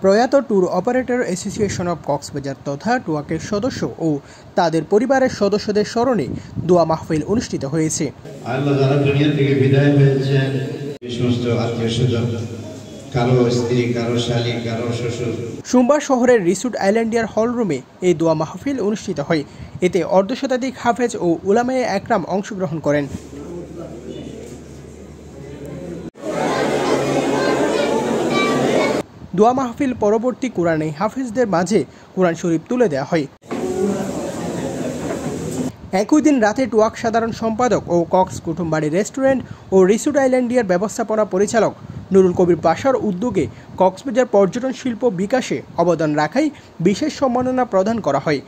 প্রয়াত tour operator association of Cox's Bazar তথা টুয়াকের সদস্য ও তাদের পরিবারের সদস্যদের স্মরণে দোয়া মাহফিল অনুষ্ঠিত হয়েছে। আল্লাহ যারা দুনিয়া থেকে বিদায় হয়েছেন, এই সমস্ত আত্মীয়স্বজন, কারো স্ত্রী, কারো শালী, কারো শ্বশুর। সোমবার শহরের রিসোর্ট আইল্যান্ডিয়ার হলরুমে এই দোয়া মাহফিল অনুষ্ঠিত হয়। এতে অর্ধশতাধিক হাফেজ ও উলামায়ে একরাম অংশগ্রহণ করেন। দোয়া মাহফিল পরবর্তী কোরআনে হাফেজদের মাঝে কোরআন শরীফ তুলে দেওয়া হয়। একই দিন রাতে টুয়াক সাধারণ সম্পাদক ও কক্স কুটুমবাড়ি রেস্টুরেন্ট ও রিসোর্ট আইল্যান্ডিয়ার ব্যবস্থাপনা পরিচালক নুরুল কবির বাশার উদ্যোগে কক্সবাজার পর্যটন শিল্প বিকাশে অবদান রাখায় বিশেষ সম্মাননা প্রদান করা হয়।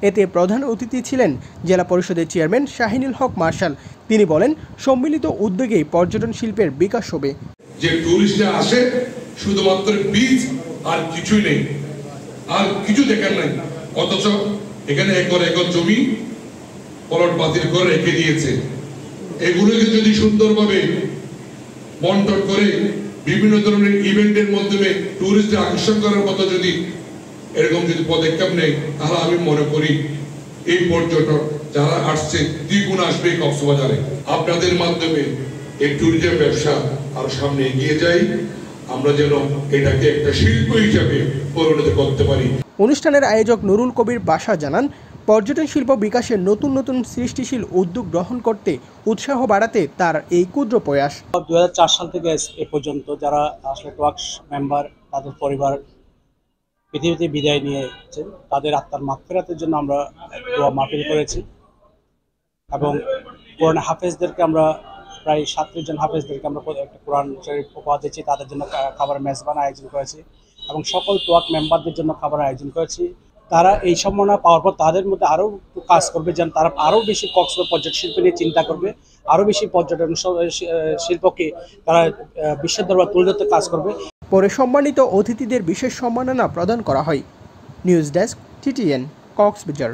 এতে প্রধান অতিথি ছিলেন জেলা পরিষদের চেয়ারম্যান শাহিনুল হক মার্শাল। তিনি বলেন, সম্মিলিত উদ্যোগে পর্যটন শিল্পের বিকাশ হবে। যে টুরিস্টরা আসে শুধুমাত্র বীজ আর কিছুই নেই, আর কিছু দেখার নাই, অথচ এখানে একর একর জমি পলট বাতিল করে রেখে দিয়েছে। এগুলোকে যদি সুন্দরভাবে বন্টন করে বিভিন্ন ধরনের ইভেন্টের মাধ্যমে টুরিস্টদের আকর্ষণ করার মতো যদি এরকম যদি পদক্ষেপ নেয়, তাহলে আমি মনে করি এই পর্যটক যারা আসছে দ্বিগুণ আসবে কক্সবাজারে। আপনাদের মাধ্যমে এই ট্যুরিজম ব্যবসা আরো সামনে এগিয়ে যায়, আমরা যেন এটাকে একটা শিল্প হিসাবে পরিণত করতে পারি। অনুষ্ঠানের আয়োজক নুরুল কবির বাশা জানান, পর্যটন শিল্প বিকাশের নতুন নতুন সৃষ্টিশীল উদ্যোগ গ্রহণ করতে উৎসাহ বাড়াতে তার এই ক্ষুদ্র প্রয়াস। 2004 সাল থেকে এ পর্যন্ত যারা আসলে টুয়াক্স মেম্বার, তাদের পরিবার পৃথিবীতে বিদায় নিয়েছেন, তাদের আত্মার মাগফিরাতের জন্য আমরা দোয়া মাহফিল করেছি এবং কোরআন হাফেজদেরকে আমরা প্রায় 37 জন হাফেজদেরকে আমরা একটা কোরআন শরীফ উপহার দিচ্ছি। তাদের জন্য খাবার মেজবান আয়োজন করেছি এবং সকল টুয়াক মেম্বারদের জন্য খাবার আয়োজন করেছি। তারা এই সম্মাননা পাওয়ার পর তাদের মধ্যে আরও কাজ করবে, যেন তারা আরও বেশি কক্সবাজার পর্যটন শিল্প নিয়ে চিন্তা করবে, আরও বেশি পর্যটন শিল্পকে তারা বিশ্বের দরবারে তুলে ধরতে কাজ করবে। পরে সম্মানিত অতিথিদের বিশেষ সম্মাননা প্রদান করা হয়। News desk, TTN, Cox's Bazar.